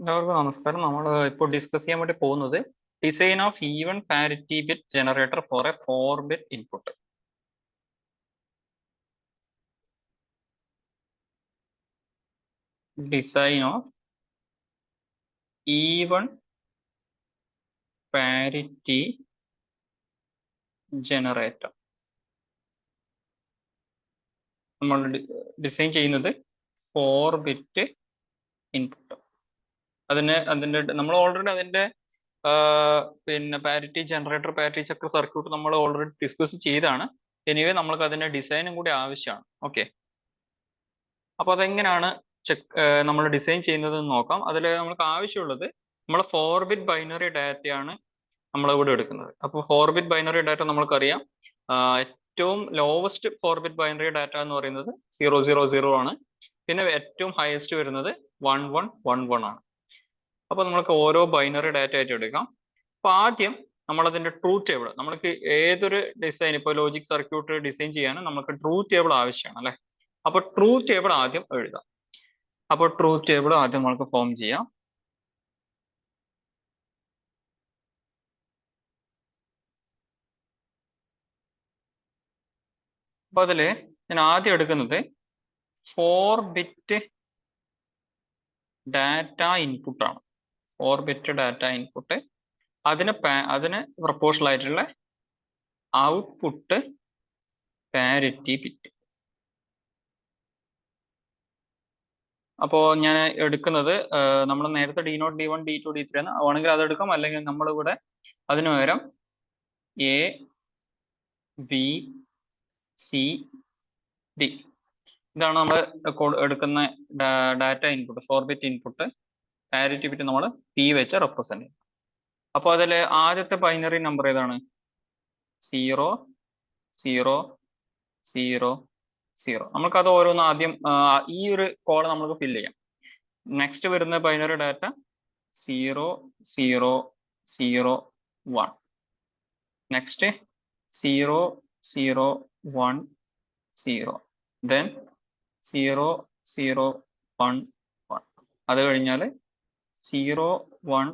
എല്ലാവർക്കും നമസ്കാരം. നമ്മൾ ഇപ്പോൾ ഡിസ്കസ് ചെയ്യാൻ വേണ്ടി പോകുന്നത് design of even parity bit generator for a 4-bit input. Design of even parity generator. നമ്മൾ ഡിസൈൻ ചെയ്യുന്നത് 4-bit ഇൻപുട്ട്. അതിന്റെ നമ്മൾ ഓൾറെഡി അതിന്റെ പിന്നെ parity generator, parity checker circuit നമ്മൾ ഓൾറെഡി ഡിസ്കസ് ചെയ്താണ്. എനിവേ നമ്മൾക്ക് അതിന്റെ ഡിസൈനും കൂടി ആവശ്യമാണ്. ഓക്കെ, അപ്പൊ അതെങ്ങനെയാണ് നമ്മൾ ഡിസൈൻ ചെയ്യുന്നത് നോക്കാം. അതിൽ നമുക്ക് ആവശ്യമുള്ളത് നമ്മൾ 4-bit ബൈനറി ഡാറ്റയാണ് നമ്മൾ ഇവിടെ എടുക്കുന്നത്. അപ്പോൾ 4-bit ബൈനറി ഡാറ്റ നമ്മൾക്കറിയാം, ഏറ്റവും ലോവസ്റ്റ് 4-bit ബൈനറി ഡാറ്റ എന്ന് പറയുന്നത് 000 ആണ്. പിന്നെ ഏറ്റവും ഹയസ്റ്റ് വരുന്നത് 1111 ആണ്. അപ്പൊ നമുക്ക് ഓരോ ബൈനറി ഡാറ്റ ആയിട്ട് എടുക്കാം. അപ്പൊ ആദ്യം നമ്മൾ അതിന്റെ ട്രൂത്ത് ടേബിൾ, നമുക്ക് ഏതൊരു ഡിസൈൻ, ഇപ്പോൾ ലോജിക് സർക്യൂട്ട് ഡിസൈൻ ചെയ്യാൻ നമുക്ക് ട്രൂത്ത് ടേബിൾ ആവശ്യമാണ് അല്ലെ. അപ്പൊ ട്രൂത്ത് ടേബിൾ ആദ്യം എഴുതാം. അപ്പോൾ ട്രൂത്ത് ടേബിൾ ആദ്യം നമുക്ക് ഫോം ചെയ്യാം. അപ്പൊ അതില് ഞാൻ ആദ്യം എടുക്കുന്നത് 4-bit ഡാറ്റ ഇൻപുട്ട് ആണ്. 4-bit ഡാറ്റ ഇൻപുട്ട്, അതിന് പ്രൊപ്പോർഷണൽ ആയിട്ടുള്ള ഔട്ട്പുട്ട് പാരിറ്റി ബിറ്റ്. അപ്പോൾ ഞാൻ എടുക്കുന്നത് നമ്മൾ നേരത്തെ D0, D1, D2, D3 ആണ്. ആണെങ്കിൽ അത് എടുക്കാം, അല്ലെങ്കിൽ നമ്മളിവിടെ അതിനു പകരം A, B, C, D ഇതാണ് നമ്മൾ എടുക്കുന്ന data input. 4-bit input parity bit നമ്മൾ P വെച്ച് റെപ്രസെന്റ് ചെയ്യും. അപ്പോൾ അതിൽ ആദ്യത്തെ ബൈനറി നമ്പർ ഏതാണ്? 0 0 0 0. നമുക്കത് ഓരോന്ന് ആദ്യം ഈ ഒരു കോളം നമുക്ക് ഫില്ല് ചെയ്യാം. നെക്സ്റ്റ് വരുന്ന ബൈനറി ഡാറ്റ 0 0 0 1. നെക്സ്റ്റ് 0 0 1 0. ദെൻ 0 0 1 1. അത് കഴിഞ്ഞാൽ 0 1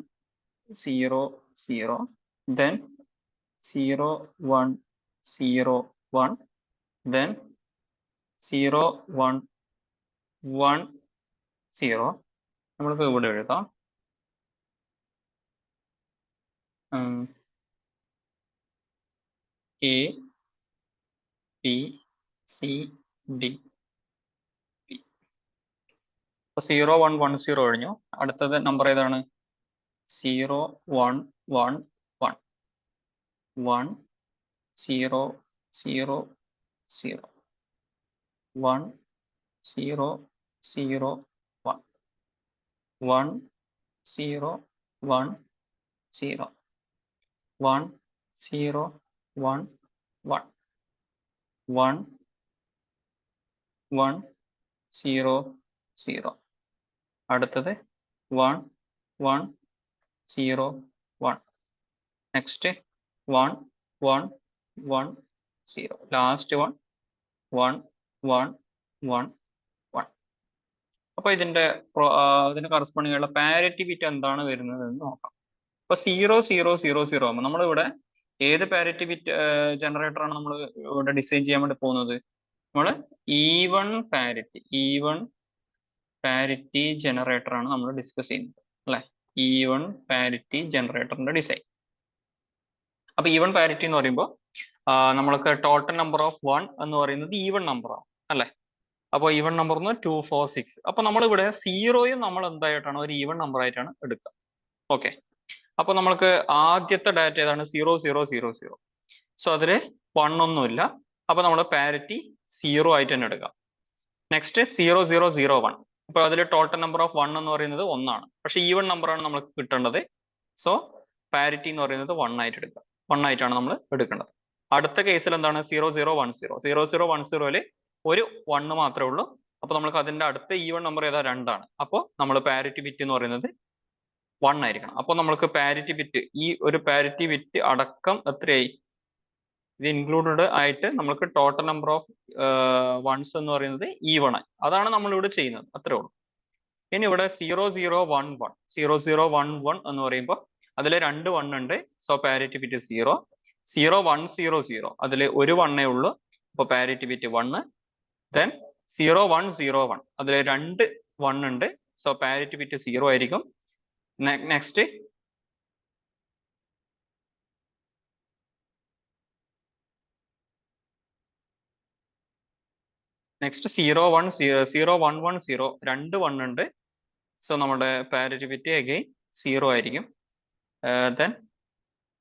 0 0. ദെൻ 0 1 0 1. ദെൻ 0 1 1 0. നമ്മൾക്ക് ഇവിടെ എഴുതാം A, B, C, D. അപ്പൊ 0 1 1 0 കഴിഞ്ഞു. അടുത്തത് നമ്പർ ഏതാണ്? 0 1 1 1 1 0 0 0 1 0 0 1 1 0 1 0 1 0 1 1 1 1 0 0. അടുത്തത് 1 1 0 1. നെക്സ്റ്റ് 1 1 1 0. ലാസ്റ്റ് 1 1 1 1 1. അപ്പൊ ഇതിന്റെ കറസ്പോണ്ടിങ് ആയുള്ള പാരിറ്റി ബിറ്റ് എന്താണ് വരുന്നത് എന്ന് നോക്കാം. അപ്പൊ 0 0 0 0 ആകുമ്പോൾ നമ്മളിവിടെ ഏത് പാരിറ്റി ബിറ്റ് ജനറേറ്റർ ആണ് നമ്മൾ ഇവിടെ ഡിസൈൻ ചെയ്യാൻ വേണ്ടി പോകുന്നത്? നമ്മൾ ഈവൺ പാരിറ്റി ജനറേറ്റർ ആണ് നമ്മൾ ഡിസ്കസ് ചെയ്യുന്നത് അല്ലെ. ഈവൺ പാരിറ്റി ജനറേറ്ററിന്റെ ഡിസൈൻ. അപ്പൊ ഈവൺ പാരിറ്റി എന്ന് പറയുമ്പോൾ നമ്മൾക്ക് ടോട്ടൽ നമ്പർ ഓഫ് 1 എന്ന് പറയുന്നത് ഈവൺ നമ്പർ ആണ് അല്ലെ. അപ്പോൾ ഈവൺ നമ്പർ 2 4 6. അപ്പൊ നമ്മളിവിടെ 0യും നമ്മൾ എന്തായിട്ടാണ് ഒരു ഈവൺ നമ്പർ ആയിട്ടാണ് എടുക്കുക. ഓക്കെ, അപ്പൊ നമ്മൾക്ക് ആദ്യത്തെ ഡാറ്റ ഏതാണ്? 0 0 0 0. സോ അതിൽ 1 ഒന്നുമില്ല. അപ്പൊ നമ്മൾ പാരിറ്റി 0 ആയിട്ട് തന്നെ എടുക്കാം. നെക്സ്റ്റ് 0 0 0 1. അപ്പൊ അതിൽ ടോട്ടൽ നമ്പർ ഓഫ് 1 എന്ന് പറയുന്നത് 1 ആണ്. പക്ഷെ ഈവൺ നമ്പർ ആണ് നമുക്ക് കിട്ടേണ്ടത്. സോ പാരിറ്റി എന്ന് പറയുന്നത് 1 ആയിട്ട് എടുക്കുക. 1 ആയിട്ടാണ് നമ്മൾ എടുക്കേണ്ടത്. അടുത്ത കേസിൽ എന്താണ്? 0 0 1 0. 0 0 1 0യിൽ ഒരു 1 മാത്രമേ ഉള്ളൂ. അപ്പൊ നമുക്ക് അതിന്റെ അടുത്ത ഈവൺ നമ്പർ ഏതാ? 2 ആണ്. അപ്പോൾ നമ്മൾ പാരിറ്റി ബിറ്റ് എന്ന് പറയുന്നത് 1 ആയിരിക്കണം. അപ്പോൾ നമ്മൾക്ക് പാരിറ്റി ബിറ്റ്, ഈ ഒരു പാരിറ്റി ബിറ്റ് അടക്കം എത്രയായി? ഇത് ഇൻക്ലൂഡഡ് ആയിട്ട് നമുക്ക് ടോട്ടൽ നമ്പർ ഓഫ് വൺസ് എന്ന് പറയുന്നത് ഈവൺ ആയി. അതാണ് നമ്മൾ ഇവിടെ ചെയ്യുന്നത്, അത്രേ ഉള്ളൂ. ഇനി ഇവിടെ 0011 0011 എന്ന് പറയുമ്പോൾ അതിൽ 2 1 ഉണ്ട്. So parity bit 0. 0100 അതിൽ ഒരു 1 ഉള്ളൂ. അപ്പോൾ പാരിറ്റി ബിറ്റ് 1. ദെൻ 0101 അതിൽ 2 1 ഉണ്ട്. സോ പാരിറ്റി ബിറ്റ് 0 ആയിരിക്കും. നെക്സ്റ്റ് നെക്സ്റ്റ് 0110 2 1 ഉണ്ട്. സോ നമ്മുടെ പാരിറ്റി ബിറ്റ് അഗെയിൻ 0 ആയിരിക്കും. ദെൻ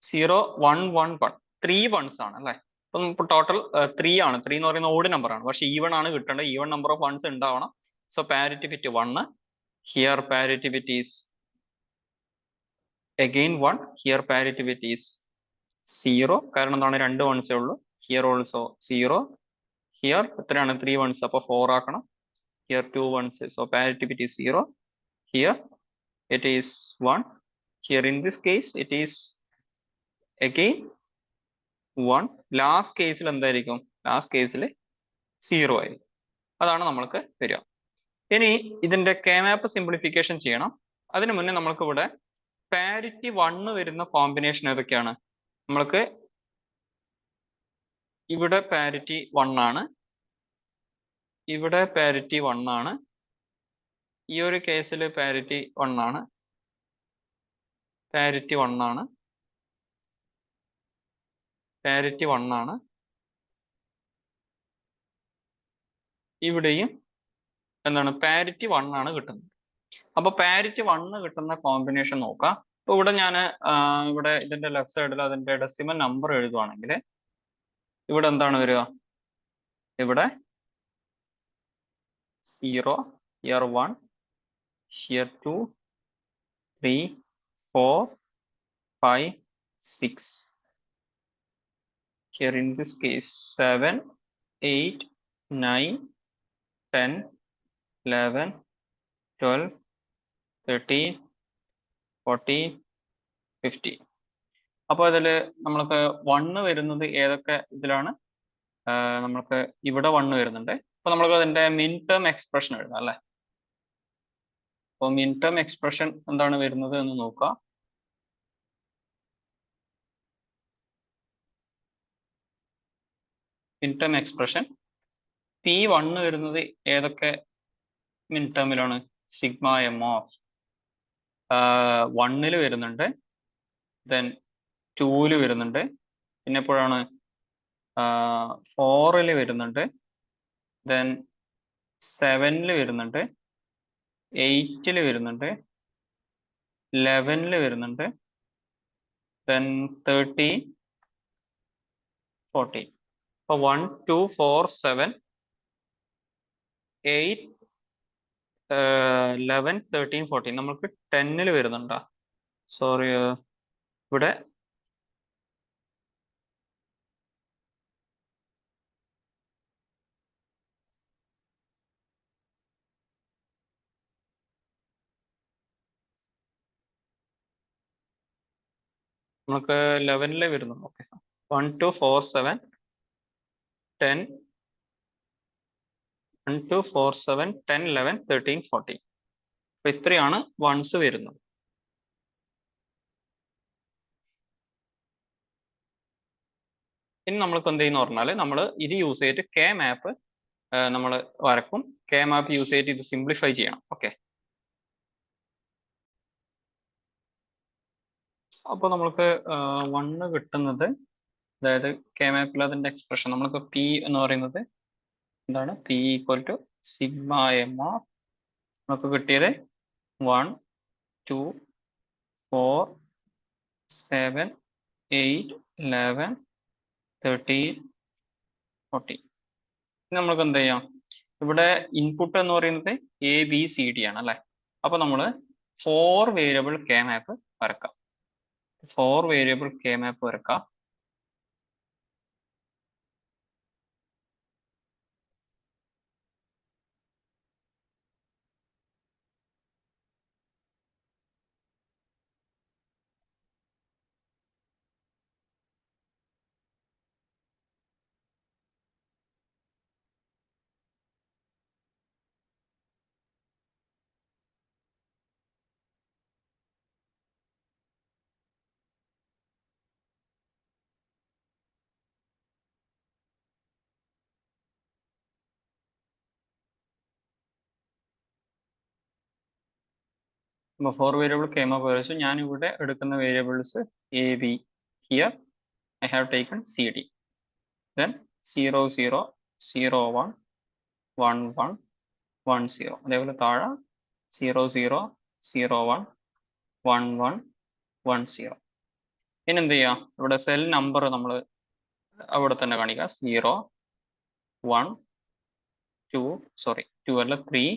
0111 3 1s ആണ് അല്ലേ. അപ്പം ടോട്ടൽ 3 ആണ്. 3 എന്ന് പറയുന്ന ഓഡ് നമ്പർ ആണ്. പക്ഷെ ഈവൺ ആണ് കിട്ടേണ്ടത്. ഈവൺ നമ്പർ ഓഫ് വൺസ് ഉണ്ടാവണം. So parity bit 1. Here parity bit is again 1. Here parity bit is 0. കാരണം എന്താണ്, 2 വൺസേ ഉള്ളൂ. Here also 0. ഹിയർ എത്രയാണ്, 3 വൺസ്. അപ്പോൾ 4 ആക്കണം. Here 2 ones. So parity bit is 0. Here it is 1. Here in this case it is again 1. Last കേസിൽ എന്തായിരിക്കും, last കേസിൽ 0 ആയിരിക്കും. അതാണ് നമ്മൾക്ക് വരിക. ഇനി ഇതിന്റെ കെ മാപ്പ് സിംപ്ലിഫിക്കേഷൻ ചെയ്യണം. അതിനു മുന്നേ നമ്മൾക്ക് ഇവിടെ പാരിറ്റി 1 വരുന്ന കോമ്പിനേഷൻ ഏതൊക്കെയാണ്? നമ്മൾക്ക് ഇവിടെ പാരിറ്റി 1 ആണ്, ഇവിടെ പാരിറ്റി 1 ആണ്, ഈ ഒരു കേസിൽ പാരിറ്റി 1 ആണ്, പാരിറ്റി 1 ആണ്, പാരിറ്റി 1 ആണ്, ഇവിടെയും എന്താണ്, പാരിറ്റി 1 ആണ് കിട്ടുന്നത്. അപ്പൊ പാരിറ്റി 1 കിട്ടുന്ന കോമ്പിനേഷൻ നോക്കാം. അപ്പൊ ഇവിടെ ഞാൻ ഇവിടെ ഇതിന്റെ ലെഫ്റ്റ് സൈഡിൽ അതിന്റെ ഡെസിമൽ നമ്പർ എഴുതുവാണെങ്കിൽ ഇവിടെ എന്താണ് വരിക, ഇവിടെ 0, here 1, here 2, 3, 4, 5, 6. Here in this case 7, 8, 9, 10, 11, 12, 13, 14, 15. അപ്പോൾ അതിൽ നമ്മൾക്ക് 1 വരുന്നത് ഏതൊക്കെ ഇതിലാണ്? നമ്മൾക്ക് ഇവിടെ 1 വരുന്നുണ്ട്. അപ്പോൾ നമ്മൾക്ക് അതിന്റെ മിൻ ടേം എക്സ്പ്രഷൻ എഴുതാം അല്ലേ. അപ്പോൾ മിൻ ടേം എക്സ്പ്രഷൻ എന്താണ് വരുന്നത് എന്ന് നോക്കാം. മിൻ ടേം എക്സ്പ്രഷൻ P1 വരുന്നത് ഏതൊക്കെ മിൻ ടേമിലാണ്? സിഗ്മ എം ഓഫ് 1 വരുന്നുണ്ട്, ദെൻ 2 വരുന്നുണ്ട്, പിന്നെ എപ്പോഴാണ് 4 വരുന്നുണ്ട്, ദെൻ 7 വരുന്നുണ്ട്, 8 വരുന്നുണ്ട്, 11 വരുന്നുണ്ട്, ദെൻ 13, 14. അപ്പോൾ 1, 2, 4, 7, 8, 11, 13, 14 നമ്മൾക്ക് 10 വരുന്നുണ്ടോ? സോറി, ഇവിടെ നമുക്ക് 11 വരുന്നുണ്ട്. ഓക്കെ, 1, 2, 4, 7, 10, 1, 2, 4, 7, 10, 11, 13, 14. അപ്പൊ ഇത്രയാണ് വൺസ് വരുന്നത്. ഇനി നമ്മൾക്ക് എന്ത് ചെയ്യുന്ന പറഞ്ഞാൽ നമ്മൾ ഇത് യൂസ് ചെയ്തിട്ട് കെ മാപ്പ് നമ്മൾ വരക്കും. കെ മാപ്പ് യൂസ് ചെയ്തിട്ട് ഇത് സിംപ്ലിഫൈ ചെയ്യണം. ഓക്കെ, അപ്പോൾ നമ്മൾക്ക് 1 കിട്ടുന്നത്, അതായത് കെ മാപ്പിൽ അതിന്റെ എക്സ്പ്രഷൻ നമ്മൾക്ക് പി എന്ന് പറയുന്നത് എന്താണ്, P equal to sigma M of നമുക്ക് കിട്ടിയത് 1, 2, 4, 7, 8, 11, 13, 14. നമ്മൾക്ക് എന്ത് ചെയ്യാം, ഇവിടെ ഇൻപുട്ട് എന്ന് പറയുന്നത് ABCD ആണ് അല്ലെ. അപ്പൊ നമ്മൾ 4 വേരിയബിൾ കെ മാപ്പ് വരക്കാം. 4 വേരിയബിൾ കെ മാപ്പ് വരക്കാം. 4 വേരിയബിൾ കേമ പേഴ്സ് ഞാൻ ഇവിടെ എടുക്കുന്ന variables A B. Here I have taken CD. Then 0 0 0 1 1 1 1 0. അതേപോലെ താഴെ 0 0 0 1 1 1 1 0. ഇനി എന്ത് ചെയ്യാം, ഇവിടെ സെൽ നമ്പർ നമ്മൾ അവിടെ തന്നെ കാണിക്കുക. 0 1 2 സോറി 2 അല്ല 3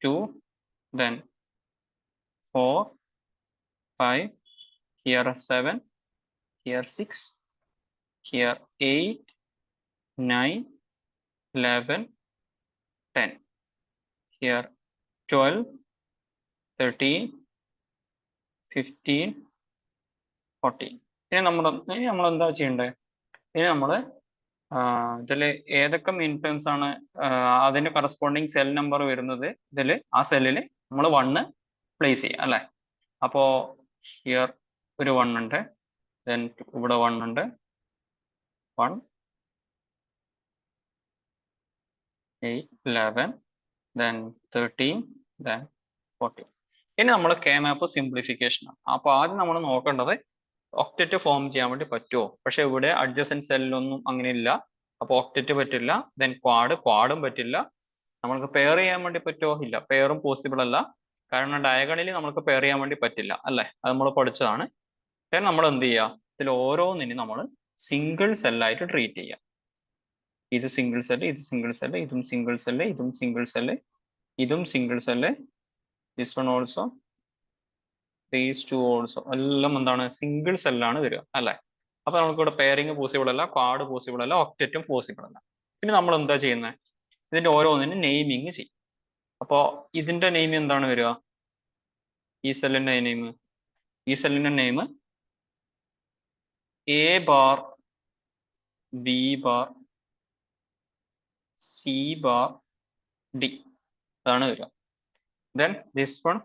2 then 4 5 here 7 here 6 here 8 9 11 10 here 12 13 15 14. ഇനി നമ്മൾ എന്താ ചെയ്യണ്ടേ, ഇനി നമ്മൾ ഇതിൽ ഏതൊക്കെ മീൻ ടേംസ് ആണ് അതിന്റെ കറസ്പോണ്ടിങ് സെൽ നമ്പർ വരുന്നത്, ഇതിൽ ആ സെല്ലിൽ നമ്മൾ 1 പ്ലേസ് ചെയ്യാം അല്ലേ. അപ്പോ ഹിയർ ഒരു 1 ഉണ്ട്, ദെൻ ഇവിടെ 1 ഉണ്ട്, 1 8 11 then 13 then 14. ഇനി നമ്മൾ കെ മാപ്പ് സിംപ്ലിഫിക്കേഷൻ ആണ്. അപ്പൊ ആദ്യം നമ്മൾ നോക്കേണ്ടത് ഒക്ടറ്റ് ഫോം ചെയ്യാൻ വേണ്ടി പറ്റുമോ. പക്ഷെ ഇവിടെ അഡ്ജസൻറ്റ് സെല്ലൊന്നും അങ്ങനെ ഇല്ല, അപ്പോൾ ഒക്ടറ്റ് പറ്റില്ല. ദെൻ ക്വാഡും പറ്റില്ല. നമ്മൾക്ക് പെയർ ചെയ്യാൻ വേണ്ടി പറ്റുമോ, ഇല്ല, പെയറും പോസിബിൾ അല്ല. കാരണം ഡയഗണലി നമുക്ക് പെയർ ചെയ്യാൻ വേണ്ടി പറ്റില്ല അല്ലേ, അത് നമ്മൾ പഠിച്ചതാണ്. ദെൻ നമ്മൾ എന്ത് ചെയ്യുക, ഇതിൽ ഓരോന്നിനും നമ്മൾ സിംഗിൾ സെല്ലായിട്ട് ട്രീറ്റ് ചെയ്യുക. ഇത് സിംഗിൾ സെല്ല്, ഇത് സിംഗിൾ സെല്ല്, ഇതും സിംഗിൾ സെല്ല്, ഇതും സിംഗിൾ സെല്ല്, ഇതും single cell, this one also, these two also, എല്ലാം എന്താണ് സിംഗിൾ സെല്ലാണ് വരിക അല്ലേ. അപ്പൊ നമുക്കിവിടെ പെയറിങ് പോസിബിൾ അല്ല, ക്വാഡ് പോസിബിൾ അല്ല, ഒക്ടറ്റും പോസിബിൾ അല്ല. പിന്നെ നമ്മൾ എന്താ ചെയ്യുന്നത്, ഇതിന്റെ ഓരോന്നിനും നെയിമിങ് ചെയ്യും. അപ്പോ ഇതിന്റെ നെയിം എന്താണ് വരിക, ഈ സെല്ലിന്റെ name A bar B bar C bar D അതാണ് വരിക. ദെൻ ദിസ് വൺ,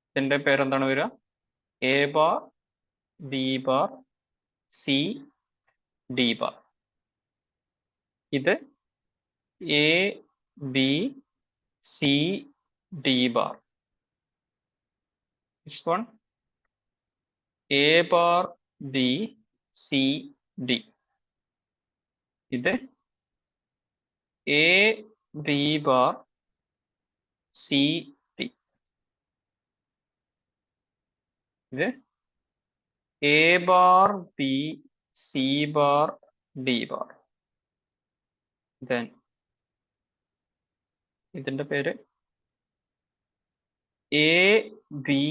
ഇതിന്റെ പേരെന്താണ് വരിക, A bar B bar C D bar. ഇത് A B C D bar. This one A bar B C D. ഇത് A B bar C D. ഇത് A bar B C bar D bar. Then ഇതിന്റെ പേര് A B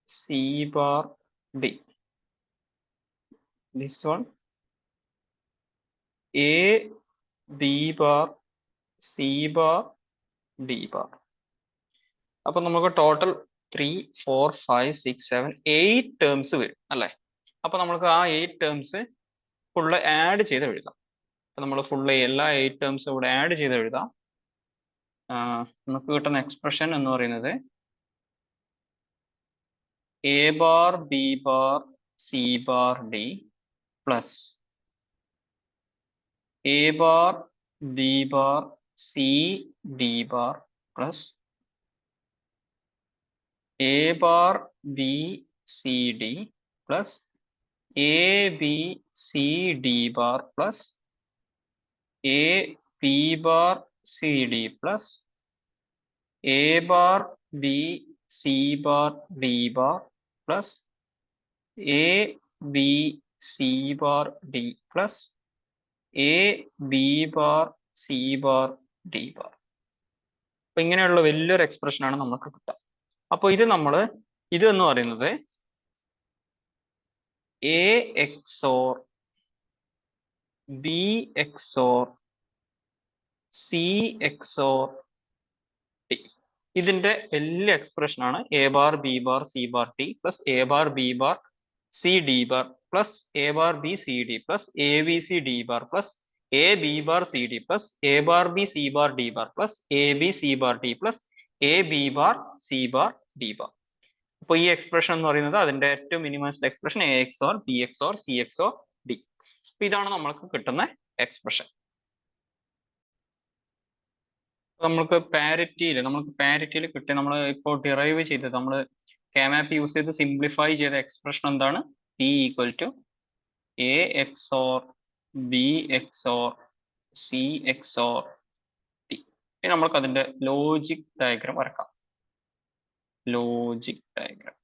C bar D. This one A B bar C bar D bar. അപ്പൊ നമുക്ക് total 3 4 5 6 7 8 terms വരും അല്ലേ. അപ്പൊ നമുക്ക് ആ 8 ടേംസ് ഫുള്ള് ആഡ് ചെയ്ത് എഴുതാം. അപ്പൊ നമ്മൾ ഫുള്ള് എല്ലാ 8 ടേംസും ഇവിടെ ആഡ് ചെയ്ത് എഴുതാം. നമുക്ക് കിട്ടുന്ന എക്സ്പ്രഷൻ എന്ന് പറയുന്നത് A bar B bar C bar D plus A bar B bar C D bar plus A bar B C D plus A B C D bar plus A B bar C D plus A bar B C bar D bar plus A B C bar D plus A B bar C bar D bar. അപ്പൊ ഇങ്ങനെയുള്ള വലിയൊരു expression ആണ് നമുക്ക് കിട്ടുക. അപ്പൊ ഇത് എന്ന് പറയുന്നത് A XOR B XOR C XOR D. ഇതിന്റെ വലിയ എക്സ്പ്രഷൻ ആണ് A bar B bar C bar T plus A bar B bar C D bar plus A bar B C D plus A B C D bar plus A B bar C D plus A bar B C bar D bar plus A B C bar D plus A B bar C bar D bar. അപ്പൊ ഈ expression എന്ന് പറയുന്നത് അതിന്റെ ഏറ്റവും minimised expression A XOR B XOR C XOR D. അപ്പൊ ഇതാണ് നമ്മൾക്ക് കിട്ടുന്ന എക്സ്പ്രഷൻ. നമ്മൾക്ക് പാരിറ്റിയിൽ കിട്ടിയ നമ്മൾ ഇപ്പോൾ ഡിറൈവ് ചെയ്തത് നമ്മൾ കമാപ്പ് യൂസ് ചെയ്ത് സിംപ്ലിഫൈ ചെയ്ത എക്സ്പ്രഷൻ എന്താണ്? P equal to A XOR B XOR C XOR D. ഇനി നമ്മൾക്ക് അതിന്റെ ലോജിക് ഡയഗ്രാം വരക്കാം. Logic diagram.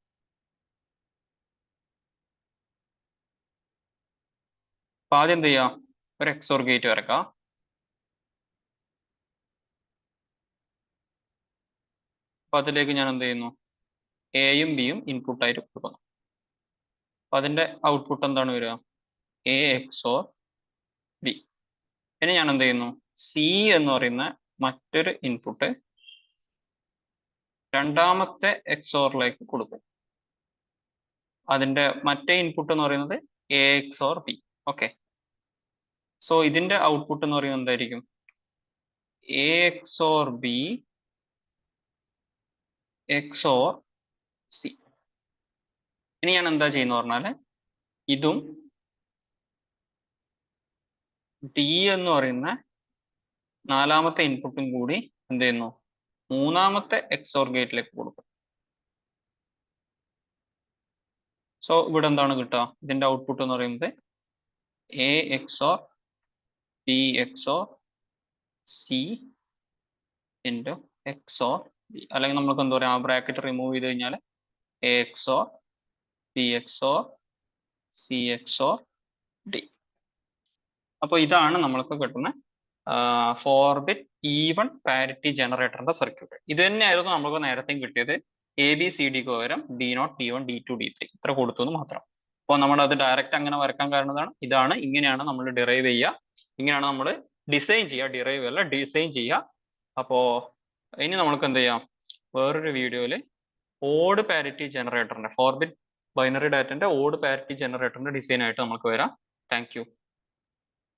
അപ്പൊ ആദ്യം എന്ത് ചെയ്യാം? ഒരു എക്സോർ ഗേറ്റ് വരക്കാം. അപ്പൊ അതിലേക്ക് ഞാൻ എന്ത് ചെയ്യുന്നു? എയും ബിയും ഇൻപുട്ട് ആയിട്ട് കൊടുക്കുന്നു. അപ്പൊ അതിന്റെ ഔട്ട്പുട്ട് എന്താണ് വരിക? A XOR B. ഇനി ഞാൻ എന്ത് ചെയ്യുന്നു? സി എന്ന് പറയുന്ന മറ്റൊരു ഇൻപുട്ട് രണ്ടാമത്തെ എക്സോറിലേക്ക് കൊടുക്കും. അതിന്റെ മറ്റേ ഇൻപുട്ട് എന്ന് പറയുന്നത് A XOR B. Okay. So ഇതിന്റെ ഔട്ട്പുട്ട് എന്ന് പറയുന്നത് എന്തായിരിക്കും? A XOR B XOR C. ഇനി ഞാൻ എന്താ ചെയ്യുന്ന പറഞ്ഞാല് ഇതും ഡി എന്ന് പറയുന്ന നാലാമത്തെ ഇൻപുട്ടും കൂടി എന്ത് ചെയ്യുന്നു? മൂന്നാമത്തെ എക്സോർ ഗേറ്റിലേക്ക് കൊടുക്കും. സോ ഇവിടെ എന്താണ് കിട്ടുക? ഇതിന്റെ ഔട്ട്പുട്ട് എന്ന് പറയുന്നത് A XOR B XOR C into XOR B. അല്ലെങ്കിൽ നമുക്ക് എന്താ പറയുക, ആ ബ്രാക്കറ്റ് റിമൂവ് ചെയ്ത് കഴിഞ്ഞാൽ A XOR B XOR C XOR D. അപ്പോൾ ഇതാണ് നമ്മൾക്ക് കിട്ടുന്ന 4-bit ഈവൺ പാരിറ്റി ജനറേറ്ററിന്റെ സർക്യൂട്ട്. ഇത് തന്നെയായിരുന്നു നമുക്ക് നേരത്തെയും കിട്ടിയത്. എ ബി സി ഡിക്ക് പകരം D0 D1 D2 D3 ഇത്ര കൊടുത്തു എന്ന് മാത്രം. അപ്പോൾ നമ്മൾ അത് ഡയറക്റ്റ് അങ്ങനെ വരക്കാൻ കാരണം ഇങ്ങനെയാണ് നമ്മൾ ഡിറൈവ് ചെയ്യുക, ഇങ്ങനെയാണ് നമ്മൾ ഡിസൈൻ ചെയ്യുക. ഡിറൈവ് അല്ല, ഡിസൈൻ ചെയ്യുക. അപ്പോൾ ഇനി നമ്മൾക്ക് എന്ത് ചെയ്യാം? വേറൊരു വീഡിയോയിൽ ഓഡ് പാരിറ്റി ജനറേറ്ററിന്റെ 4-bit ബൈനറി ഡാറ്റന്റെ ഓഡ് പാരിറ്റി ജനറേറ്ററിന്റെ ഡിസൈൻ ആയിട്ട് നമുക്ക് വരാം. Thank you.